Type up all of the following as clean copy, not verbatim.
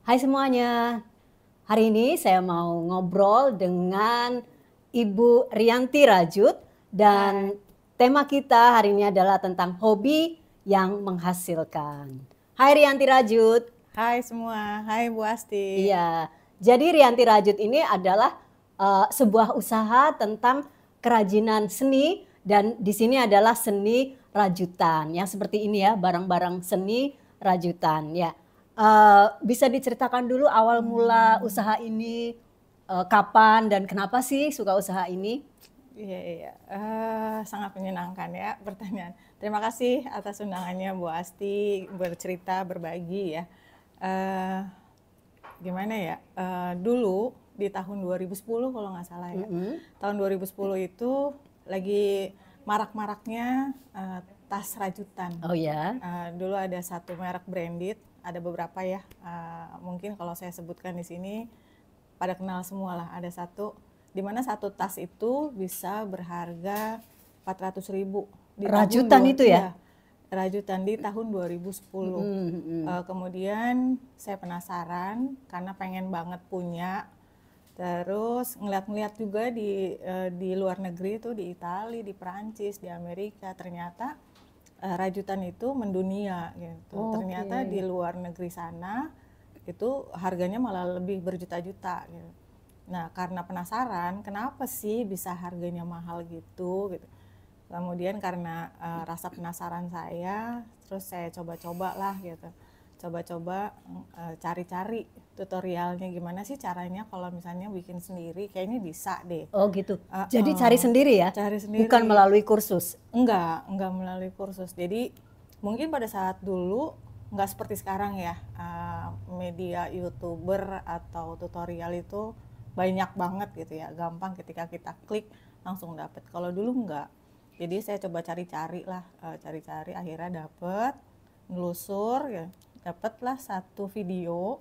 Hai semuanya, hari ini saya mau ngobrol dengan Ibu Rianti Rajut dan tema kita hari ini adalah tentang hobi yang menghasilkan. Hai Rianti Rajut. Hai semua, hai Bu Asti. Iya, jadi Rianti Rajut ini adalah sebuah usaha tentang kerajinan seni dan di sini adalah seni rajutan yang seperti ini ya, barang-barang seni rajutan ya. Bisa diceritakan dulu awal mula usaha ini, kapan dan kenapa sih suka usaha ini? Iya, sangat menyenangkan ya pertanyaan. Terima kasih atas undangannya Bu Asti bercerita, berbagi ya. Eh, Gimana ya, dulu di tahun 2010 kalau nggak salah ya. Tahun 2010 itu lagi marak-maraknya tas rajutan. Oh ya. Dulu ada satu merek branded, ada beberapa ya. Mungkin kalau saya sebutkan di sini pada kenal semua lah. Ada satu di mana satu tas itu bisa berharga 400.000 di Rajutan itu ya? Iya, rajutan di tahun 2010. Kemudian saya penasaran karena pengen banget punya. Terus ngeliat-ngeliat juga di luar negeri itu, di Italia, di Perancis, di Amerika, ternyata rajutan itu mendunia gitu. Oke. Ternyata di luar negeri sana itu harganya malah lebih berjuta-juta gitu. Nah, karena penasaran kenapa sih bisa harganya mahal gitu. Kemudian karena rasa penasaran saya, terus saya coba-coba lah gitu. Coba-coba cari-cari tutorialnya gimana sih caranya kalau misalnya bikin sendiri, kayaknya bisa deh. Oh gitu. Jadi cari sendiri ya? Cari sendiri. Bukan melalui kursus? Enggak melalui kursus. Jadi mungkin pada saat dulu nggak seperti sekarang ya, media YouTuber atau tutorial itu banyak banget gitu ya, gampang ketika kita klik langsung dapet. Kalau dulu enggak. Jadi saya coba cari-cari lah, cari-cari akhirnya dapet, nelusur ya, dapatlah satu video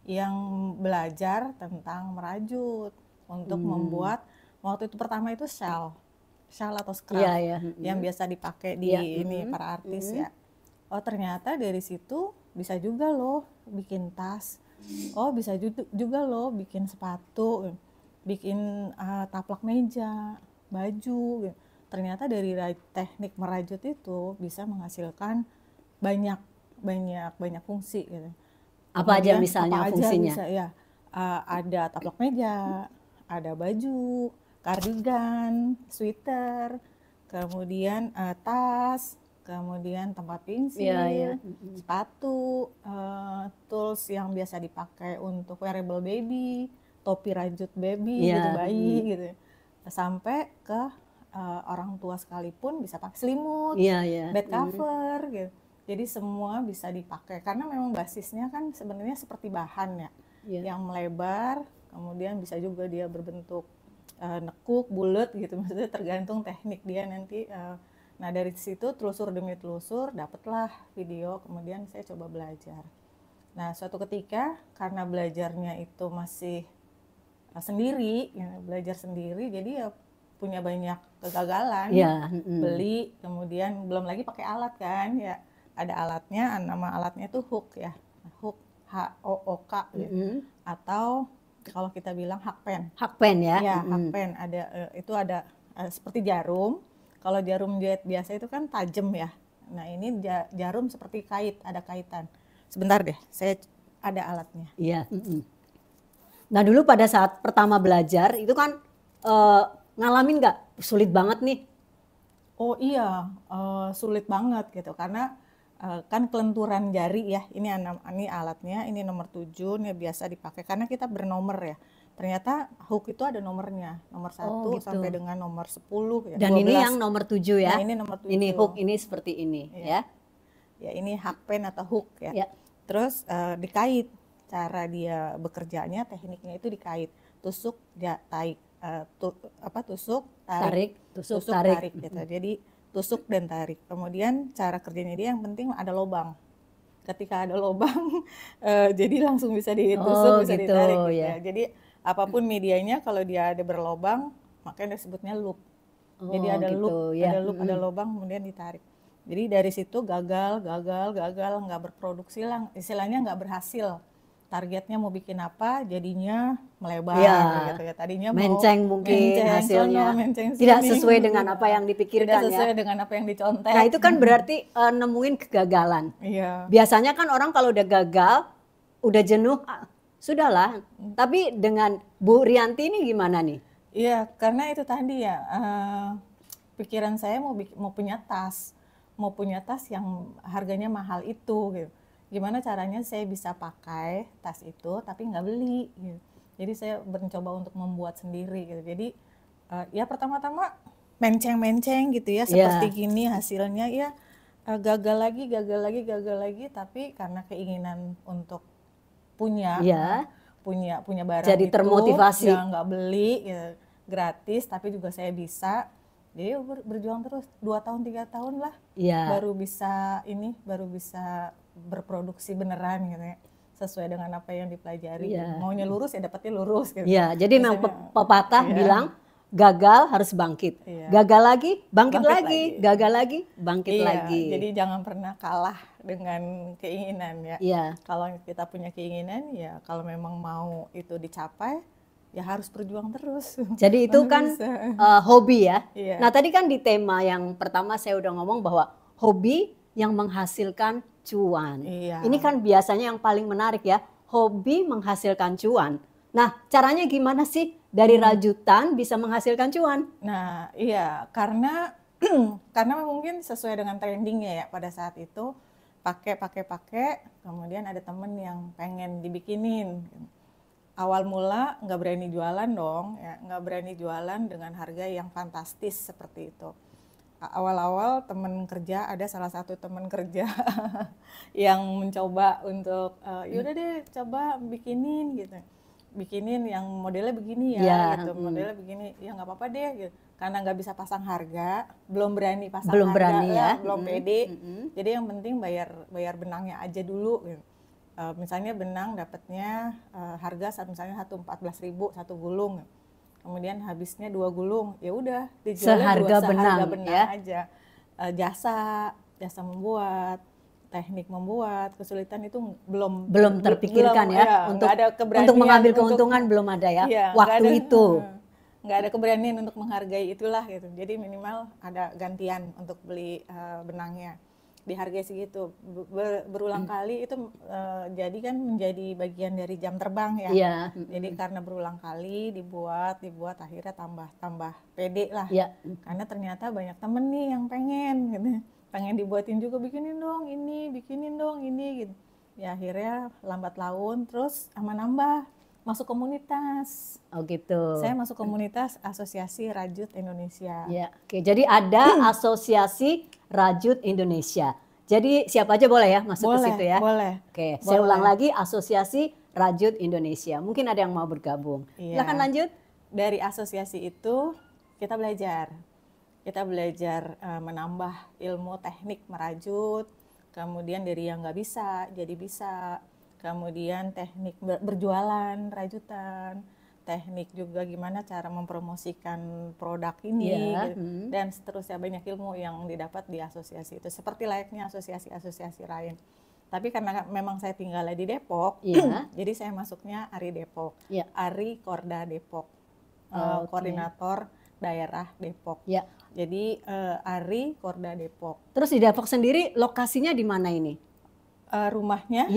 yang belajar tentang merajut untuk membuat, waktu itu pertama itu shawl atau scarf yang biasa dipakai di ini para artis ya. Oh ternyata dari situ bisa juga loh bikin tas. Oh bisa juga loh bikin sepatu, bikin taplak meja, baju. Ternyata dari teknik merajut itu bisa menghasilkan banyak fungsi gitu. Apa aja Kemudian misalnya apa aja fungsinya? bisa ya, ada taplak meja, ada baju, kardigan, sweater, kemudian tas, kemudian tempat pensil, sepatu, tools yang biasa dipakai untuk wearable baby, topi rajut baby gitu, bayi gitu, sampai ke orang tua sekalipun bisa pakai selimut, bed cover gitu. Jadi semua bisa dipakai karena memang basisnya kan sebenarnya seperti bahan ya, yang melebar, kemudian bisa juga dia berbentuk nekuk, bulat gitu, maksudnya tergantung teknik dia nanti. Nah dari situ telusur demi telusur dapatlah video, kemudian saya coba belajar. Nah suatu ketika karena belajarnya itu masih sendiri, ya, belajar sendiri, jadi ya punya banyak kegagalan. Beli, kemudian belum lagi pakai alat kan ya, ada alatnya, nama alatnya itu hook ya, hook, HOOK gitu. Atau kalau kita bilang hakpen. Hakpen ya? Ya, hakpen ada, itu ada seperti jarum. Kalau jarum jahit biasa itu kan tajam ya. Nah ini jarum seperti kait, ada kaitan. Sebentar deh, saya ada alatnya. Iya. Nah dulu pada saat pertama belajar itu kan ngalamin nggak sulit banget nih? Oh iya, sulit banget gitu karena kan kelenturan jari ya. Ini alatnya, ini nomor 7, ini biasa dipakai karena kita bernomor ya. Ternyata hook itu ada nomornya, nomor 1 gitu. sampai dengan nomor 10 ya. Dan 12. ini yang nomor 7 ya? Nah, ini nomor 7. Ini hook ini seperti ini ya. Ya ini hakpen atau hook ya. Terus dikait. Cara dia bekerjanya, tekniknya itu dikait. Tusuk, tarik. Tusuk, tarik, tusuk, tarik gitu. Jadi tusuk dan tarik. Kemudian cara kerjanya dia yang penting ada lubang. Ketika ada lubang, jadi langsung bisa ditusuk, bisa ditarik gitu ya. Jadi apapun medianya kalau dia ada berlubang, makanya disebutnya loop. Jadi ada loop, ada lubang, kemudian ditarik. Jadi dari situ gagal, nggak berproduksi lah, istilahnya nggak berhasil. targetnya mau bikin apa, jadinya melebar Ya, gitu ya. Tadinya menceng mau mungkin hasilnya. sono, menceng Tidak sini, sesuai dengan gitu. apa yang Tidak dipikirkan ya. sesuai dengan apa yang dicontek. Nah itu kan berarti nemuin kegagalan. Iya. Biasanya kan orang kalau udah gagal, udah jenuh, sudahlah. Tapi dengan Bu Rianti ini gimana nih? Iya, karena itu tadi ya, pikiran saya mau punya tas, yang harganya mahal itu gitu. Gimana caranya saya bisa pakai tas itu tapi nggak beli gitu. Jadi saya mencoba untuk membuat sendiri gitu. Jadi ya pertama-tama menceng-menceng gitu ya, seperti gini hasilnya ya, gagal lagi, tapi karena keinginan untuk punya punya barang jadi itu, termotivasi. ya nggak beli ya, gratis tapi juga saya bisa. Jadi berjuang terus 2 tahun 3 tahun lah, baru bisa berproduksi beneran gitu ya, sesuai dengan apa yang dipelajari. Maunya lurus ya dapatnya lurus gitu. Jadi memang pepatah bilang gagal harus bangkit, gagal lagi bangkit lagi, gagal lagi bangkit lagi. Jadi jangan pernah kalah dengan keinginan ya. Kalau kita punya keinginan ya, kalau memang mau itu dicapai ya harus berjuang terus. Jadi itu kan hobi ya. Nah tadi kan di tema yang pertama saya udah ngomong bahwa hobi yang menghasilkan cuan. Ini kan biasanya yang paling menarik ya, hobi menghasilkan cuan. Nah caranya gimana sih dari rajutan bisa menghasilkan cuan? Nah iya, karena mungkin sesuai dengan trendingnya ya pada saat itu, pakai, kemudian ada temen yang pengen dibikinin. Awal mula nggak berani jualan dong, ya nggak berani jualan dengan harga yang fantastis seperti itu. Awal-awal ada salah satu teman kerja yang mencoba untuk yaudah deh coba bikinin gitu, bikinin yang modelnya begini ya, gitu, modelnya begini, ya nggak apa-apa deh gitu. Karena nggak bisa pasang harga, belum berani pasang harga, belum pede. Jadi yang penting bayar benangnya aja dulu gitu. Misalnya benang dapatnya harga misalnya 14.000 satu gulung, kemudian habisnya 2 gulung, ya udah dijualnya seharga benang ya. Aja. Jasa membuat, teknik membuat, kesulitan itu belum terpikirkan ya, untuk mengambil keuntungan belum ada ya, waktu itu. Nggak ada keberanian untuk menghargai itulah gitu. Jadi minimal ada gantian untuk beli benangnya. Dihargai segitu, berulang kali itu jadi kan menjadi bagian dari jam terbang ya. Jadi karena berulang kali dibuat akhirnya tambah pede lah. Karena ternyata banyak temen nih yang pengen dibuatin juga, bikinin dong ini gitu. Ya akhirnya lambat laun terus nambah masuk komunitas. Oh gitu. Saya masuk komunitas Asosiasi Rajut Indonesia. Oke, jadi ada Asosiasi Rajut Indonesia. Jadi siapa aja boleh ya masuk ke situ ya? Boleh. Oke, saya ulang lagi, Asosiasi Rajut Indonesia. Mungkin ada yang mau bergabung. Silakan lanjut. Dari asosiasi itu kita belajar menambah ilmu teknik merajut. Kemudian dari yang nggak bisa jadi bisa. Kemudian teknik berjualan rajutan, teknik juga gimana cara mempromosikan produk ini, gitu. Dan seterusnya, banyak ilmu yang didapat di asosiasi itu, seperti layaknya asosiasi-asosiasi lain. Tapi karena memang saya tinggalnya di Depok, jadi saya masuknya ARI Depok, ARI Korda Depok, koordinator daerah Depok. Jadi ARI Korda Depok. Terus di Depok sendiri lokasinya di mana ini? Rumahnya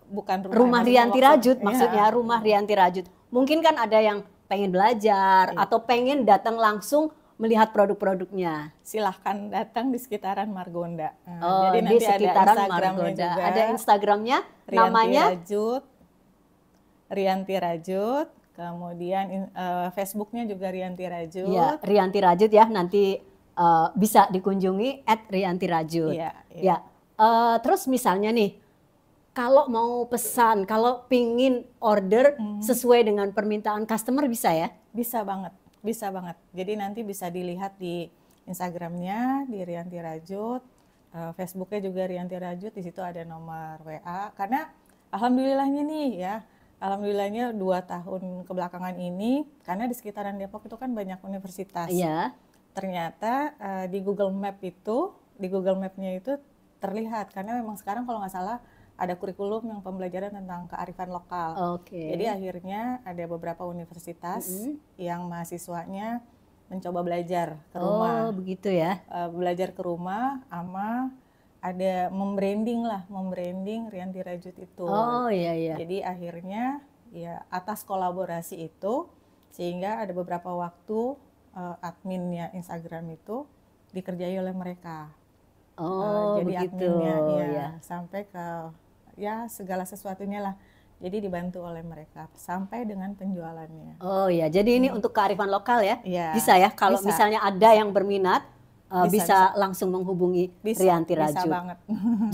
bukan rumah Rianti Rajut, maksudnya rumah Rianti Rajut. Mungkin kan ada yang pengen belajar atau pengen datang langsung melihat produk-produknya. Silahkan datang di sekitaran Margonda. Jadi nanti di sekitaran ada Margonda juga. Ada Instagramnya, namanya Rianti Rajut. Kemudian Facebooknya juga Rianti Rajut. Rianti Rajut ya, nanti bisa dikunjungi @riantirajut. Terus misalnya nih, kalau mau pesan, kalau pingin order sesuai dengan permintaan customer bisa ya? Bisa banget. Jadi nanti bisa dilihat di Instagramnya di Rianti Rajut, Facebooknya juga Rianti Rajut, di situ ada nomor WA. Karena alhamdulillahnya nih ya, 2 tahun kebelakangan ini, karena di sekitaran Depok itu kan banyak universitas. Ternyata di Google Map-nya itu terlihat, karena memang sekarang kalau nggak salah ada kurikulum yang pembelajaran tentang kearifan lokal. Oke. Jadi akhirnya ada beberapa universitas yang mahasiswanya mencoba belajar ke rumah. Oh, begitu ya. Belajar ke rumah sama ada membranding Rianti Rajut itu. Oh iya iya. Jadi akhirnya ya atas kolaborasi itu sehingga ada beberapa waktu adminnya Instagram itu dikerjai oleh mereka. Oh Jadi begitu adminnya ya. sampai ke ya segala sesuatunya lah. Jadi dibantu oleh mereka sampai dengan penjualannya. Oh ya, jadi ini untuk kearifan lokal ya? Iya, Bisa ya kalau bisa. misalnya ada yang berminat bisa langsung menghubungi Rianti Bisa Rajut. banget.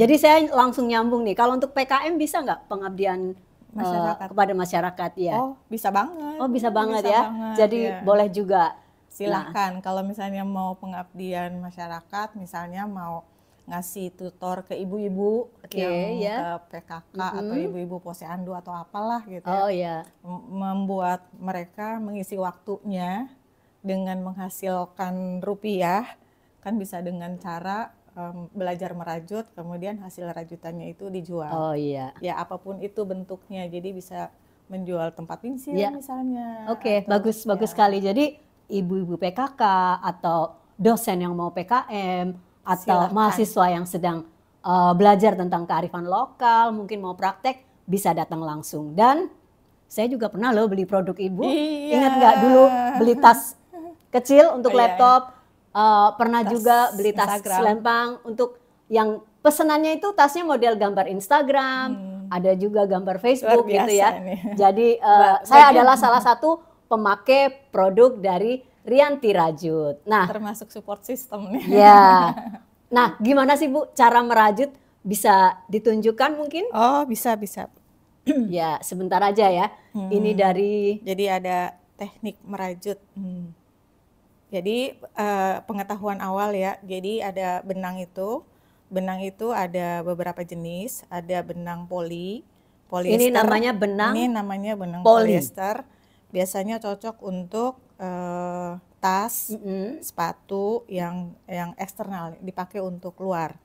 Jadi saya langsung nyambung nih. Kalau untuk PKM bisa nggak pengabdian Masyarakat. kepada masyarakat ya? Oh, bisa banget. Oh bisa banget Bisa ya. banget, Jadi ya. boleh juga. Silahkan kalau misalnya mau pengabdian masyarakat, misalnya mau ngasih tutor ke ibu-ibu yang ke PKK atau ibu-ibu posyandu atau apalah gitu ya. Oh ya. Membuat mereka mengisi waktunya dengan menghasilkan rupiah, kan bisa dengan cara belajar merajut, kemudian hasil rajutannya itu dijual. Oh iya. Ya apapun itu bentuknya, jadi bisa menjual tempat pensil misalnya. Oke, bagus sekali. Jadi ibu-ibu PKK atau dosen yang mau PKM atau mahasiswa yang sedang belajar tentang kearifan lokal, mungkin mau praktek, bisa datang langsung. Dan saya juga pernah loh beli produk ibu. Ingat nggak dulu beli tas kecil untuk laptop? Pernah tas juga beli tas selempang untuk yang pesenannya itu tasnya model gambar Instagram, ada juga gambar Facebook gitu ya. Nih. Jadi saya adalah salah satu pemakai produk dari Rianti Rajut. Nah, termasuk support system nih. Ya. Nah, gimana sih Bu cara merajut? Bisa ditunjukkan mungkin? Oh, bisa. Ya, sebentar aja ya. Ini dari. Jadi ada teknik merajut. Jadi pengetahuan awal ya. Jadi ada benang itu. Benang itu ada beberapa jenis. Ada benang polyester. Ini namanya benang. Ini namanya benang polyester. Biasanya cocok untuk tas, sepatu yang eksternal, dipakai untuk luar.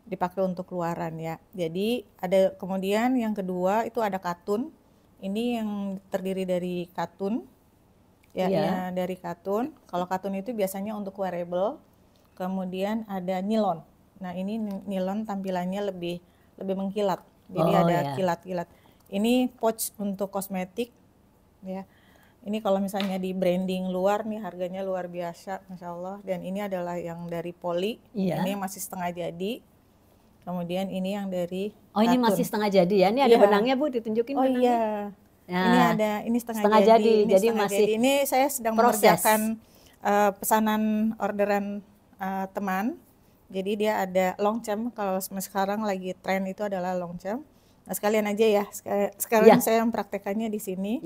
Dipakai untuk luaran ya. Jadi ada kemudian yang kedua itu ada katun. Ini yang terdiri dari katun. Ya, dari katun. Kalau katun itu biasanya untuk wearable. Kemudian ada nilon. Nah, ini nilon tampilannya lebih mengkilat. Jadi ada kilat-kilat. Ini pouch untuk kosmetik ya. Ini kalau misalnya di branding luar nih harganya luar biasa, Masya Allah. Dan ini adalah yang dari poly. Ini masih setengah jadi. Kemudian ini yang dari katun. Ini masih setengah jadi ya. Ini ada benangnya Bu, ditunjukin benangnya. Oh iya. Nah, ini setengah jadi. Jadi masih jadi. Ini saya sedang mengerjakan pesanan orderan teman. Jadi dia ada longcam. Kalau sekarang lagi tren itu adalah longcam. Nah, sekalian aja ya. Sekarang saya mempraktekannya di sini.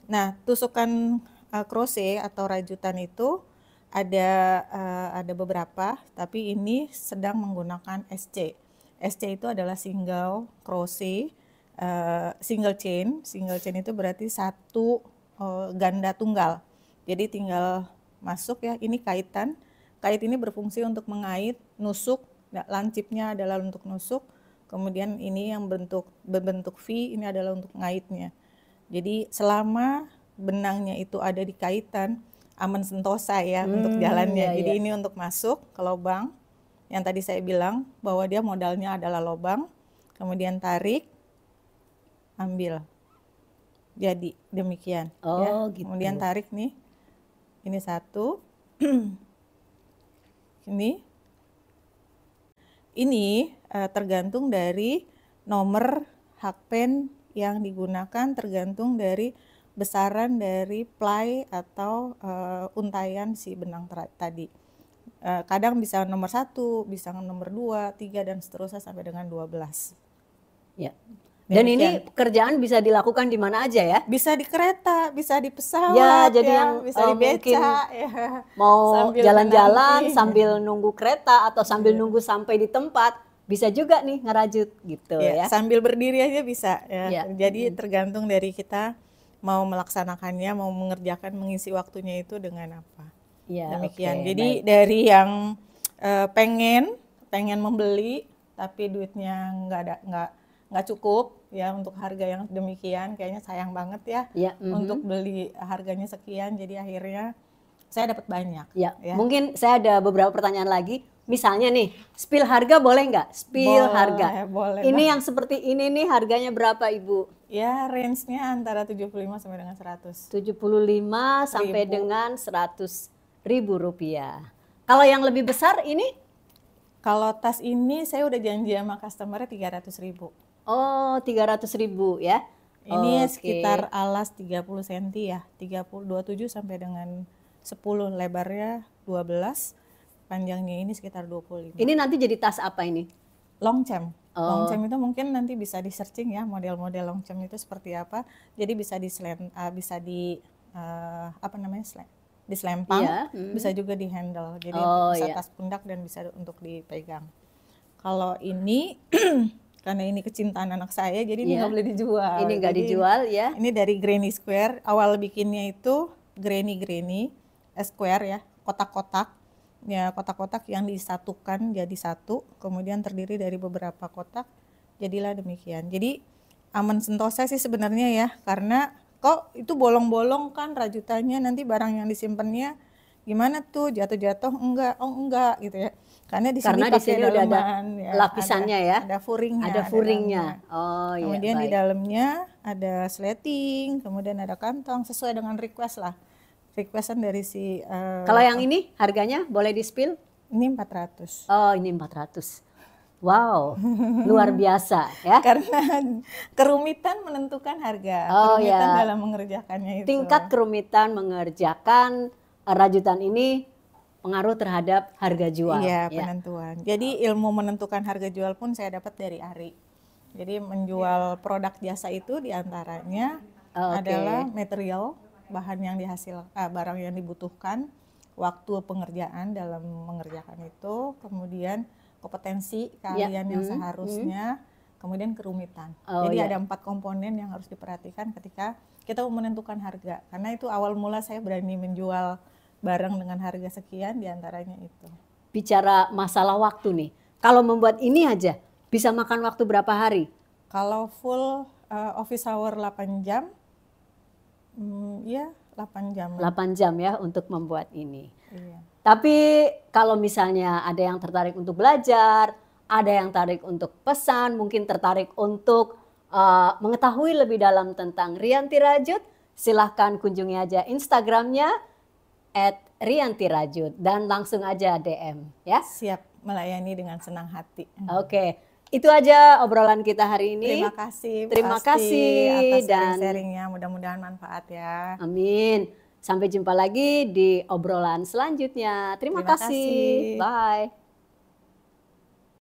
Nah, tusukan crochet atau rajutan itu ada beberapa, tapi ini sedang menggunakan SC. SC itu adalah single crochet. Single chain itu berarti satu ganda tunggal. Jadi tinggal masuk ya, ini kaitan. Kait ini berfungsi untuk mengait, nusuk, lancipnya adalah untuk nusuk. Kemudian ini yang berbentuk V, ini adalah untuk ngaitnya. Jadi selama benangnya itu ada di kaitan, aman sentosa ya untuk jalannya. Jadi ini untuk masuk ke lubang. Yang tadi saya bilang bahwa dia modalnya adalah lubang. Kemudian tarik, ambil. Jadi demikian. Gitu. Kemudian tarik nih. Ini satu. Ini tergantung dari nomor hakpen yang digunakan, tergantung dari besaran dari ply atau untayan si benang tadi. Kadang bisa nomor 1, bisa nomor 2, 3 dan seterusnya sampai dengan 12. Ya. Dan ini pekerjaan bisa dilakukan di mana aja ya? Bisa di kereta, bisa di pesawat, jadi yang bisa di beca, mau jalan-jalan sambil nunggu kereta atau sambil nunggu sampai di tempat, bisa juga nih ngerajut gitu ya. Sambil berdiri aja bisa ya. Jadi tergantung dari kita mau melaksanakannya, mau mengerjakan, mengisi waktunya itu dengan apa. Demikian. Jadi dari yang pengen membeli tapi duitnya nggak cukup ya untuk harga yang demikian, kayaknya sayang banget ya, untuk beli harganya sekian, jadi akhirnya saya dapat banyak. Ya. Mungkin saya ada beberapa pertanyaan lagi. Misalnya nih, spill harga boleh nggak? Spill harga. Boleh. Ini yang seperti ini nih harganya berapa Ibu? Ya range-nya antara 75 sampai dengan 100. 75 sampai dengan 100 ribu rupiah. Kalau yang lebih besar ini? Kalau tas ini saya udah janji sama customer-nya 300.000. Oh, 300.000 ya. Ini sekitar alas 30 cm ya, 27 sampai dengan 10, lebarnya 12, panjangnya ini sekitar 25. Ini nanti jadi tas apa ini? Longchamp. Longchamp itu mungkin nanti bisa di searching ya, model-model longchamp itu seperti apa. Jadi bisa diselempang, bisa juga di handle. Jadi bisa tas pundak dan bisa untuk dipegang. Kalau ini karena ini kecintaan anak saya, jadi ini nggak boleh dijual. Ini nggak dijual ya? Ini dari Granny Square. Awal bikinnya itu Granny Square ya, kotak-kotak. Ya, kotak-kotak yang disatukan jadi satu, kemudian terdiri dari beberapa kotak, jadilah demikian. Jadi aman sentosa sih sebenarnya ya, karena kok itu bolong-bolong kan rajutannya, nanti barang yang disimpannya gimana tuh, jatuh-jatuh enggak gitu ya. Karena di sini udah ada lapisannya ya. Ada furingnya. Ada furingnya. Oh iya. Kemudian di dalamnya ada sleting, kemudian ada kantong sesuai dengan request lah. Requestan dari si kalau yang ini harganya boleh di-spill? Ini 400. Oh, ini 400. Wow, luar biasa ya. Karena kerumitan menentukan harga. Kerumitan dalam mengerjakannya itu. Tingkat kerumitan mengerjakan rajutan ini pengaruh terhadap harga jual. Iya, penentuan. Jadi ilmu menentukan harga jual pun saya dapat dari Ari. Jadi menjual produk jasa itu diantaranya adalah material, bahan yang barang yang dibutuhkan, waktu pengerjaan dalam mengerjakan itu, kemudian kompetensi keahlian yang seharusnya, kemudian kerumitan. Jadi ada 4 komponen yang harus diperhatikan ketika kita menentukan harga. Karena itu awal mula saya berani menjual barang dengan harga sekian, diantaranya itu. Bicara masalah waktu nih, kalau membuat ini aja bisa makan waktu berapa hari? Kalau full office hour 8 jam, ya 8 jam. 8 jam ya untuk membuat ini. Iya. Tapi kalau misalnya ada yang tertarik untuk belajar, ada yang tertarik untuk pesan, mungkin tertarik untuk mengetahui lebih dalam tentang Rianti Rajut, silahkan kunjungi aja Instagramnya @riantirajut dan langsung aja DM ya. Siap melayani dengan senang hati. Oke. Itu aja obrolan kita hari ini. Terima kasih. Terima kasih atas sharing-sharingnya, mudah-mudahan manfaat ya. Amin. Sampai jumpa lagi di obrolan selanjutnya. Terima kasih. Bye.